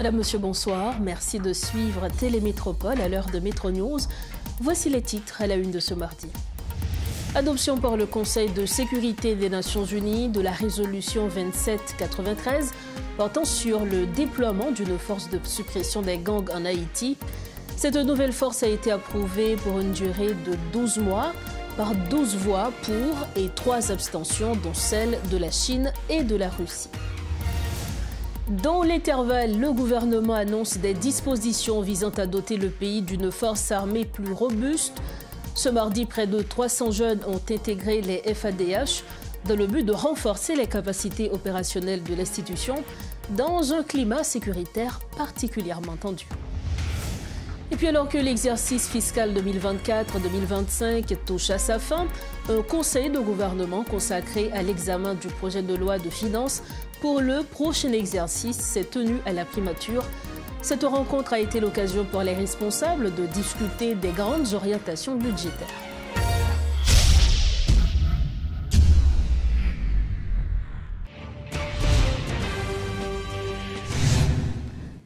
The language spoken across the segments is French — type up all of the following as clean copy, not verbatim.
Madame, Monsieur, bonsoir. Merci de suivre Télémétropole à l'heure de Métro News. Voici les titres à la une de ce mardi. Adoption par le Conseil de sécurité des Nations Unies de la résolution 2793 portant sur le déploiement d'une force de suppression des gangs en Haïti. Cette nouvelle force a été approuvée pour une durée de 12 mois par 12 voix pour et 3 abstentions, dont celle de la Chine et de la Russie. Dans l'intervalle, le gouvernement annonce des dispositions visant à doter le pays d'une force armée plus robuste. Ce mardi, près de 300 jeunes ont intégré les FADH dans le but de renforcer les capacités opérationnelles de l'institution dans un climat sécuritaire particulièrement tendu. Et puis alors que l'exercice fiscal 2024-2025 touche à sa fin, un conseil de gouvernement consacré à l'examen du projet de loi de finances pour le prochain exercice s'est tenu à la primature. Cette rencontre a été l'occasion pour les responsables de discuter des grandes orientations budgétaires.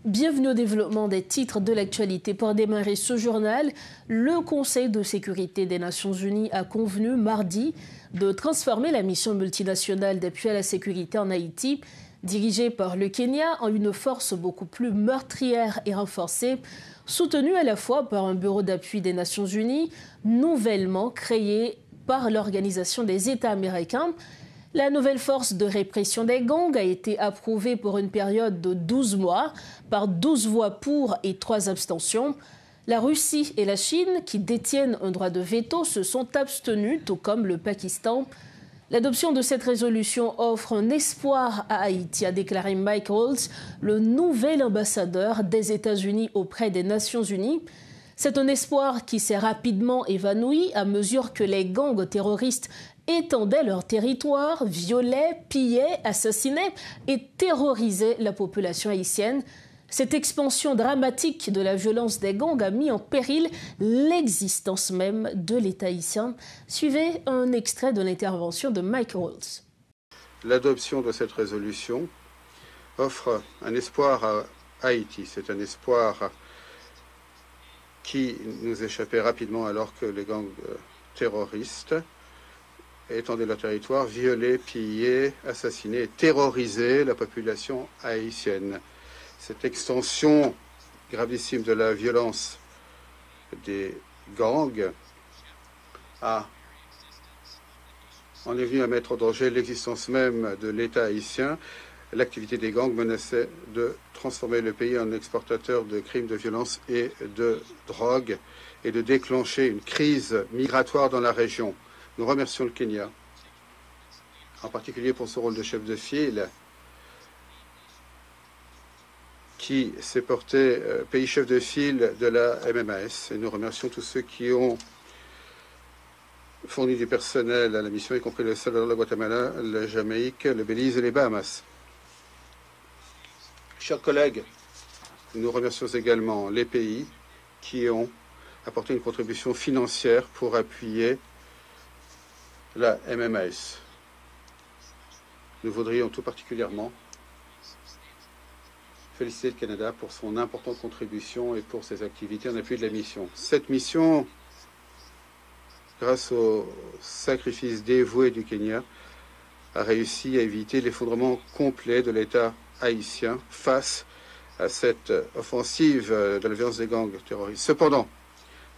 Bienvenue au développement des titres de l'actualité. Pour démarrer ce journal, le Conseil de sécurité des Nations Unies a convenu mardi de transformer la mission multinationale d'appui à la sécurité en Haïti, dirigée par le Kenya, en une force beaucoup plus meurtrière et renforcée, soutenue à la fois par un bureau d'appui des Nations Unies, nouvellement créé par l'Organisation des États américains. La nouvelle force de répression des gangs a été approuvée pour une période de 12 mois par 12 voix pour et 3 abstentions. La Russie et la Chine, qui détiennent un droit de veto, se sont abstenus, tout comme le Pakistan. L'adoption de cette résolution offre un espoir à Haïti, a déclaré Mike Waltz, le nouvel ambassadeur des États-Unis auprès des Nations Unies. C'est un espoir qui s'est rapidement évanoui à mesure que les gangs terroristes étendaient leur territoire, violaient, pillaient, assassinaient et terrorisaient la population haïtienne. Cette expansion dramatique de la violence des gangs a mis en péril l'existence même de l'État haïtien. Suivez un extrait de l'intervention de Mike Waltz. L'adoption de cette résolution offre un espoir à Haïti. C'est un espoir qui nous échappait rapidement alors que les gangs terroristes étendaient leur territoire, violaient, pillaient, assassinaient et terrorisaient la population haïtienne. Cette extension gravissime de la violence des gangs en est venue à mettre en danger l'existence même de l'État haïtien. L'activité des gangs menaçait de transformer le pays en exportateur de crimes de violence et de drogue et de déclencher une crise migratoire dans la région. Nous remercions le Kenya, en particulier pour son rôle de chef de file, qui s'est porté pays chef de file de la MMAS. Et nous remercions tous ceux qui ont fourni du personnel à la mission, y compris le Salvador, le Guatemala, la Jamaïque, le Belize et les Bahamas. Chers collègues, nous remercions également les pays qui ont apporté une contribution financière pour appuyer la MMAS. Nous voudrions tout particulièrement féliciter le Canada pour son importante contribution et pour ses activités en appui de la mission. Cette mission, grâce au sacrifice dévoué du Kenya, a réussi à éviter l'effondrement complet de l'État haïtien face à cette offensive de la violence des gangs terroristes. Cependant,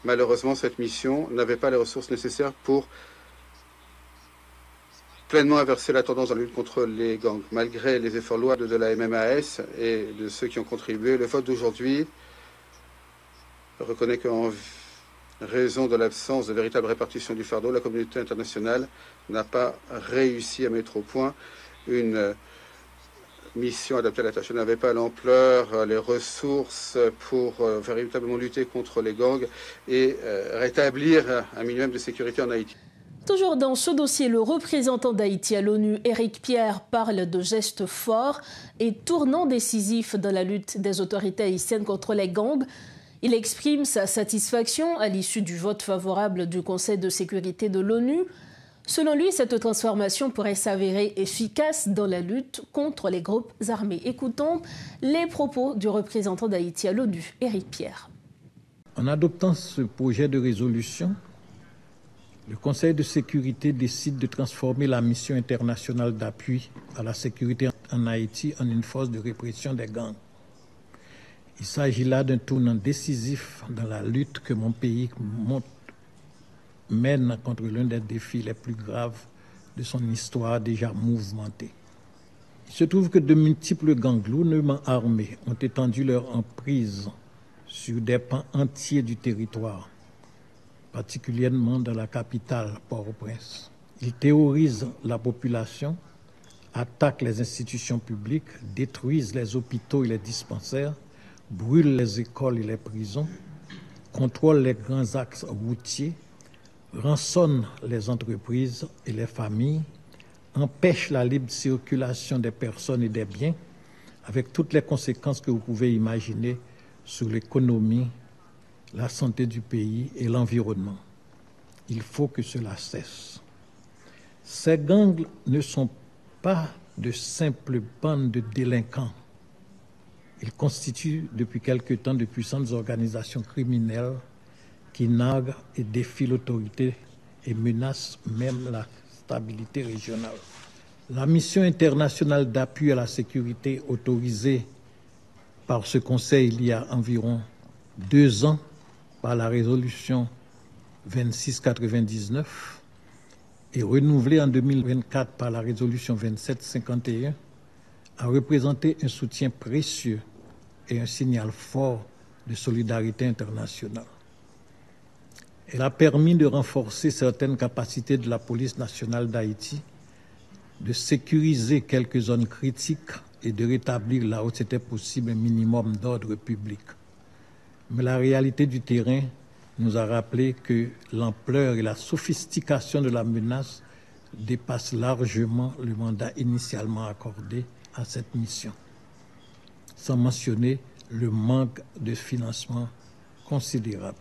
malheureusement, cette mission n'avait pas les ressources nécessaires pour pleinement inverser la tendance dans la lutte contre les gangs. Malgré les efforts louables de la MMAS et de ceux qui ont contribué, le vote d'aujourd'hui reconnaît qu'en raison de l'absence de véritable répartition du fardeau, la communauté internationale n'a pas réussi à mettre au point une mission adaptée à la tâche. Elle n'avait pas l'ampleur, les ressources pour véritablement lutter contre les gangs et rétablir un minimum de sécurité en Haïti. Toujours dans ce dossier, le représentant d'Haïti à l'ONU, Éric Pierre, parle de gestes forts et tournants décisifs dans la lutte des autorités haïtiennes contre les gangs. Il exprime sa satisfaction à l'issue du vote favorable du Conseil de sécurité de l'ONU. Selon lui, cette transformation pourrait s'avérer efficace dans la lutte contre les groupes armés. Écoutons les propos du représentant d'Haïti à l'ONU, Éric Pierre. En adoptant ce projet de résolution, le Conseil de sécurité décide de transformer la mission internationale d'appui à la sécurité en Haïti en une force de répression des gangs. Il s'agit là d'un tournant décisif dans la lutte que mon pays mène contre l'un des défis les plus graves de son histoire déjà mouvementée. Il se trouve que de multiples gangs lourdement armés ont étendu leur emprise sur des pans entiers du territoire, particulièrement dans la capitale, Port-au-Prince. Ils terrorisent la population, attaquent les institutions publiques, détruisent les hôpitaux et les dispensaires, brûlent les écoles et les prisons, contrôlent les grands axes routiers, rançonnent les entreprises et les familles, empêchent la libre circulation des personnes et des biens, avec toutes les conséquences que vous pouvez imaginer sur l'économie, la santé du pays et l'environnement. Il faut que cela cesse. Ces gangs ne sont pas de simples bandes de délinquants. Ils constituent depuis quelque temps de puissantes organisations criminelles qui narguent et défient l'autorité et menacent même la stabilité régionale. La mission internationale d'appui à la sécurité autorisée par ce Conseil il y a environ 2 ans par la résolution 2699 et renouvelée en 2024 par la résolution 2751 a représenté un soutien précieux et un signal fort de solidarité internationale. Elle a permis de renforcer certaines capacités de la police nationale d'Haïti, de sécuriser quelques zones critiques et de rétablir là où c'était possible un minimum d'ordre public. Mais la réalité du terrain nous a rappelé que l'ampleur et la sophistication de la menace dépassent largement le mandat initialement accordé à cette mission, sans mentionner le manque de financement considérable.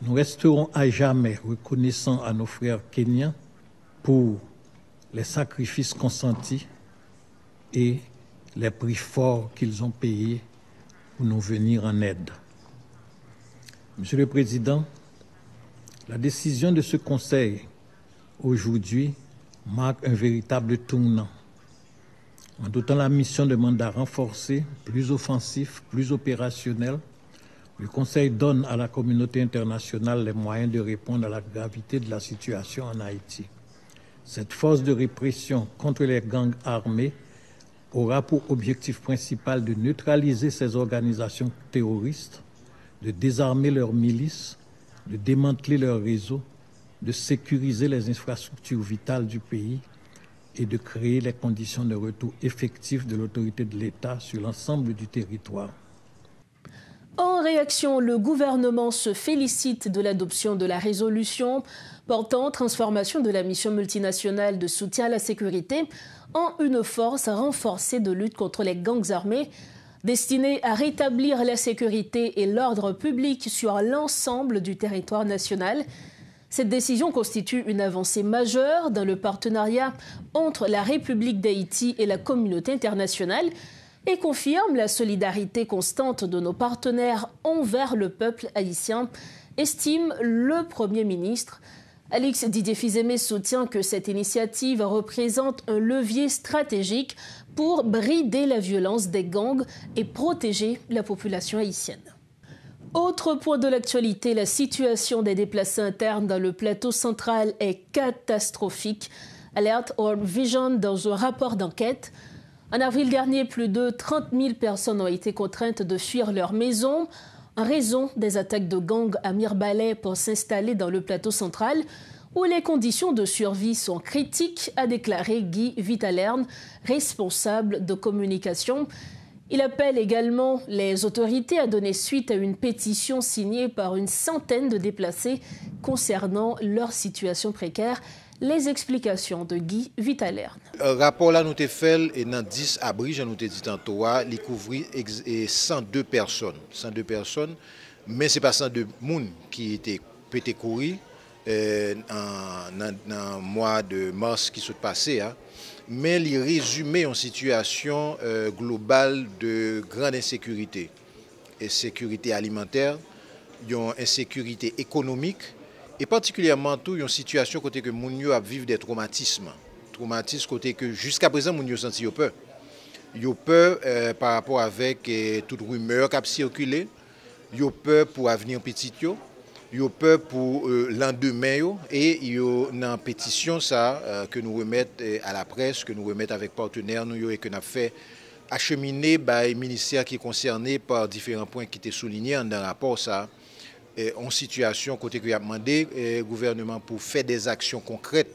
Nous resterons à jamais reconnaissants à nos frères kenyans pour les sacrifices consentis et les prix forts qu'ils ont payés pour nous venir en aide. Monsieur le Président, la décision de ce Conseil aujourd'hui marque un véritable tournant. En dotant la mission de mandat renforcé, plus offensif, plus opérationnel, le Conseil donne à la communauté internationale les moyens de répondre à la gravité de la situation en Haïti. Cette force de répression contre les gangs armés aura pour objectif principal de neutraliser ces organisations terroristes, de désarmer leurs milices, de démanteler leurs réseaux, de sécuriser les infrastructures vitales du pays et de créer les conditions de retour effectif de l'autorité de l'État sur l'ensemble du territoire. En réaction, le gouvernement se félicite de l'adoption de la résolution portant transformation de la mission multinationale de soutien à la sécurité en une force renforcée de lutte contre les gangs armés destinée à rétablir la sécurité et l'ordre public sur l'ensemble du territoire national. Cette décision constitue une avancée majeure dans le partenariat entre la République d'Haïti et la communauté internationale et confirme la solidarité constante de nos partenaires envers le peuple haïtien, estime le Premier ministre. Alix Didier Fils-Aimé soutient que cette initiative représente un levier stratégique pour brider la violence des gangs et protéger la population haïtienne. Autre point de l'actualité, la situation des déplacés internes dans le plateau central est catastrophique, alerte World Vision dans un rapport d'enquête. En avril dernier, plus de 30 000 personnes ont été contraintes de fuir leur maison en raison des attaques de gangs à Mirebalais pour s'installer dans le plateau central, où les conditions de survie sont critiques, a déclaré Guy Vitalerne, responsable de communication. Il appelle également les autorités à donner suite à une pétition signée par une centaine de déplacés concernant leur situation précaire. Les explications de Guy Vitalerne. Le rapport là nous te fait et dans 10 abris, je nous te dit tantôt, il couvrit 102 personnes. 102 personnes, mais ce n'est pas 102 personnes qui étaient pété courir. dans le mois de mars qui s'est passé, mais il résumait une situation globale de grande insécurité. Insécurité alimentaire, une insécurité économique, et particulièrement tout une situation côté que moun yo a vivre des traumatismes. Traumatisme côté que jusqu'à présent moun yo senti yo peur. Yo peur par rapport avec toute rumeur qui a circulé, yo peur pour avenir petit yo. Yo peur pour lendemain yo, et yo dans pétition ça que nous remettons à la presse, que nous remettons avec partenaires nous et que nous avons fait acheminer par les ministères qui sont concernés par différents points qui étaient soulignés dans le rapport ça, en situation côté que a demandé au gouvernement pour faire des actions concrètes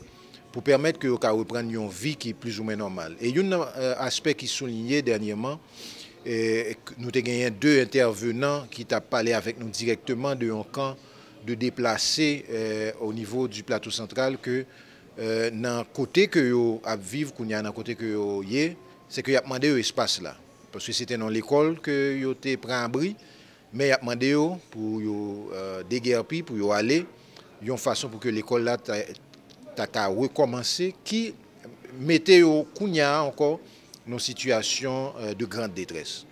pour permettre que vous reprendre une vie qui est plus ou moins normale. Et un aspect qui est souligné dernièrement, nous avons gagné 2 intervenants qui ont parlé avec nous directement de un camp de déplacer au niveau du plateau central que dans le côté que vous vivez, dans le côté que vous y c'est que vous avez demandé l'espace là. Parce que c'était dans l'école que vous avez pris un bris, mais vous avez demandé pour déguerpir, pour aller, une façon pour que l'école là t'a recommencer, qui mettait au Kounia encore dans une situation de grande détresse.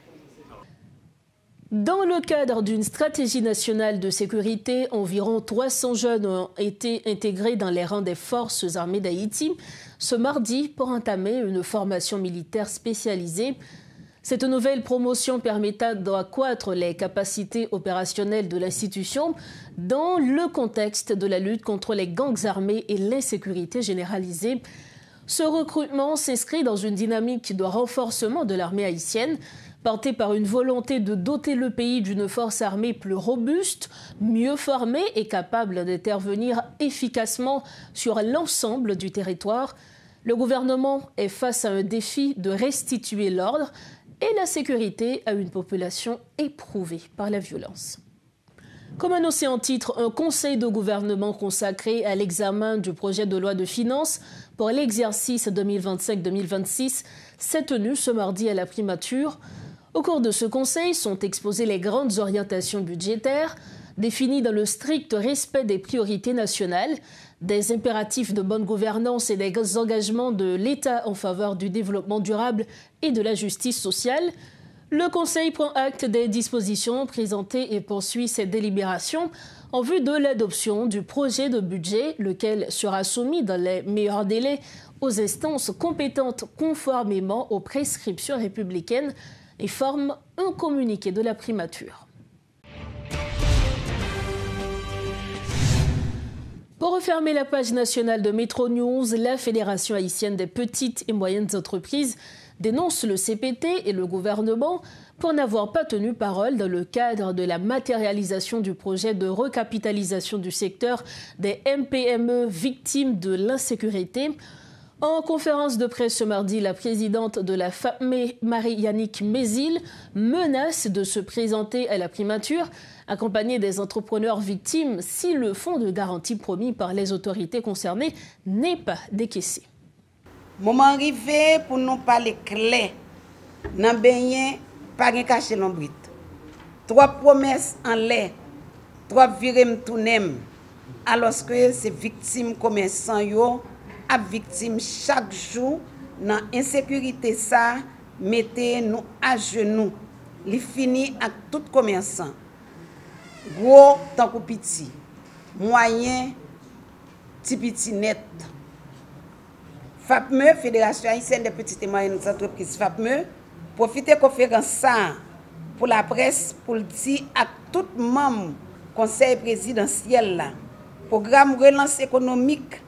Dans le cadre d'une stratégie nationale de sécurité, environ 300 jeunes ont été intégrés dans les rangs des forces armées d'Haïti ce mardi pour entamer une formation militaire spécialisée. Cette nouvelle promotion permettra d'accroître les capacités opérationnelles de l'institution dans le contexte de la lutte contre les gangs armés et l'insécurité généralisée. Ce recrutement s'inscrit dans une dynamique de renforcement de l'armée haïtienne, porté par une volonté de doter le pays d'une force armée plus robuste, mieux formée et capable d'intervenir efficacement sur l'ensemble du territoire. Le gouvernement est face à un défi de restituer l'ordre et la sécurité à une population éprouvée par la violence. Comme annoncé en titre, un conseil de gouvernement consacré à l'examen du projet de loi de finances pour l'exercice 2025-2026 s'est tenu ce mardi à la primature. Au cours de ce conseil sont exposées les grandes orientations budgétaires, définies dans le strict respect des priorités nationales, des impératifs de bonne gouvernance et des engagements de l'État en faveur du développement durable et de la justice sociale. Le Conseil prend acte des dispositions présentées et poursuit ses délibérations en vue de l'adoption du projet de budget, lequel sera soumis dans les meilleurs délais aux instances compétentes conformément aux prescriptions républicaines et forme un communiqué de la primature. Pour refermer la page nationale de Métro News, la Fédération haïtienne des petites et moyennes entreprises dénonce le CPT et le gouvernement pour n'avoir pas tenu parole dans le cadre de la matérialisation du projet de recapitalisation du secteur des MPME victimes de l'insécurité. En conférence de presse ce mardi, la présidente de la FAPME, Marie-Yannick Mézil, menace de se présenter à la primature, accompagnée des entrepreneurs victimes, si le fonds de garantie promis par les autorités concernées n'est pas décaissé. Moment arrivé pour nous parler clair, n'en baigner, pas de cacher l'ombrite. 3 promesses en l'air, 3 virem tounem, alors que ces victimes commerçants yo à victime chaque jour dans insécurité ça mettez nous à genoux. Li fini avec tout commerçant. Gros tant que petit, moyen petit net. FAPME, Fédération haïtienne des petites et moyennes entreprises FAPME, profite conférence ça pour la presse pour dire à tout membre conseil présidentiel là, programme relance économique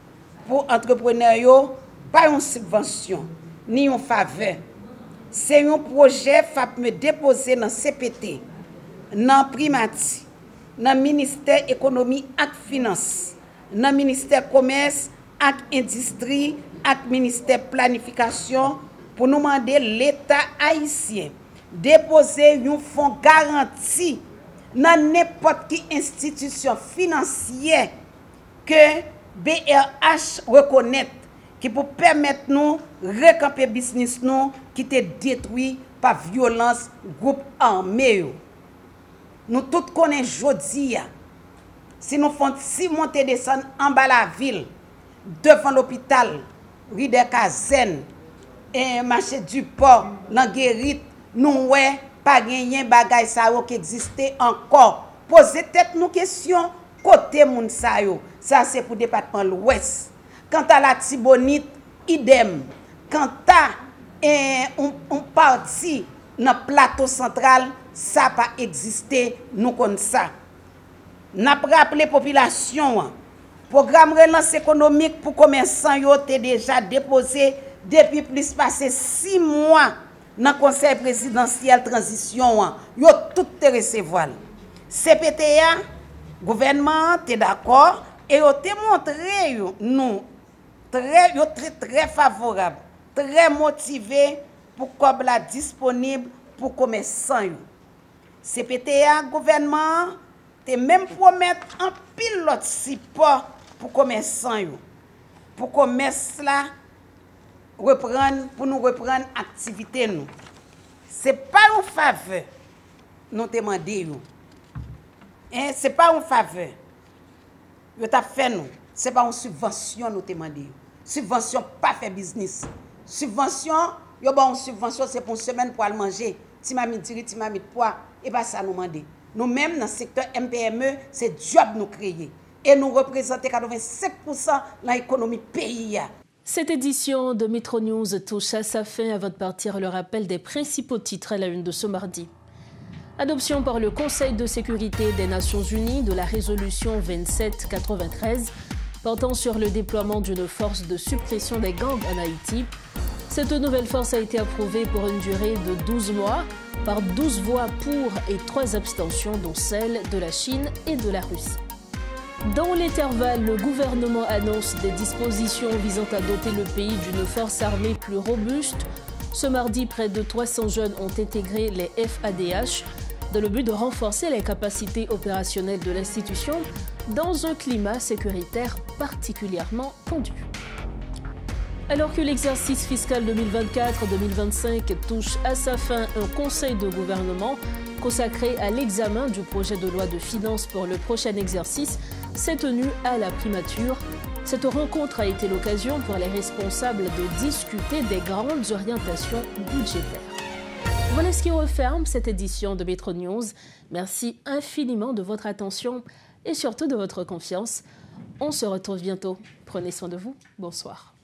pour entrepreneurs, pas une subvention, ni une faveur. C'est un projet FAPME déposé dans CPT, dans Primati, dans ministère économie et finance, dans ministère commerce et industrie, et ministère planification, pour nous demander l'État haïtien déposer un fonds garanti dans n'importe quelle institution financière que BRH reconnaît, qui pour permettre nous recamper business nous qui était détruit par violence groupe armé. Nous tous connaissons jodi si nous faisons si monter descendre en bas la ville, devant l'hôpital, rue des Cazennes, et marché du port, l'Anguérite, nous ouais pas gagné bagay sa yo qui existait encore. Posez tête nous question côté moun sa yo. Ça c'est pour département l'Ouest. Quant à la Tibonite, idem. Quant à on parti dans plateau central, ça pas existé nous comme ça. N'a rappelé population programme relance économique pour commerçants yo té déjà déposé depuis plus passé 6 mois dans le conseil présidentiel transition, yo tout te recevoir. CPTA, gouvernement, te d'accord, et yo te montré nous très favorable, très motivé pour comme la disponible pour commerçants. CPTA, gouvernement, te même promettre un pilote support pour commerçants. Pour commerce là, pour nous reprendre l'activité. Ce n'est pas une faveur nous demandons. Ce n'est pas une faveur. Nous avons fait nous. Ce n'est pas une subvention nous demandons. Subvention pas fait business. Subvention, une subvention c'est pour une semaine pour aller manger. Timami diri, timami poids, et pas ça nous demander. Nous-mêmes dans le secteur MPME, c'est job nous créer. Et nous représentons 85% de l'économie pays. Cette édition de Metro News touche à sa fin. Avant de partir, le rappel des principaux titres à la une de ce mardi. Adoption par le Conseil de sécurité des Nations Unies de la résolution 2793 portant sur le déploiement d'une force de suppression des gangs en Haïti. Cette nouvelle force a été approuvée pour une durée de 12 mois par 12 voix pour et 3 abstentions, dont celle de la Chine et de la Russie. Dans l'intervalle, le gouvernement annonce des dispositions visant à doter le pays d'une force armée plus robuste. Ce mardi, près de 300 jeunes ont intégré les FADH dans le but de renforcer les capacités opérationnelles de l'institution dans un climat sécuritaire particulièrement tendu. Alors que l'exercice fiscal 2024-2025 touche à sa fin, un conseil de gouvernement consacré à l'examen du projet de loi de finances pour le prochain exercice s'est tenu à la primature. Cette rencontre a été l'occasion pour les responsables de discuter des grandes orientations budgétaires. Voilà ce qui referme cette édition de Metro News. Merci infiniment de votre attention et surtout de votre confiance. On se retrouve bientôt. Prenez soin de vous. Bonsoir.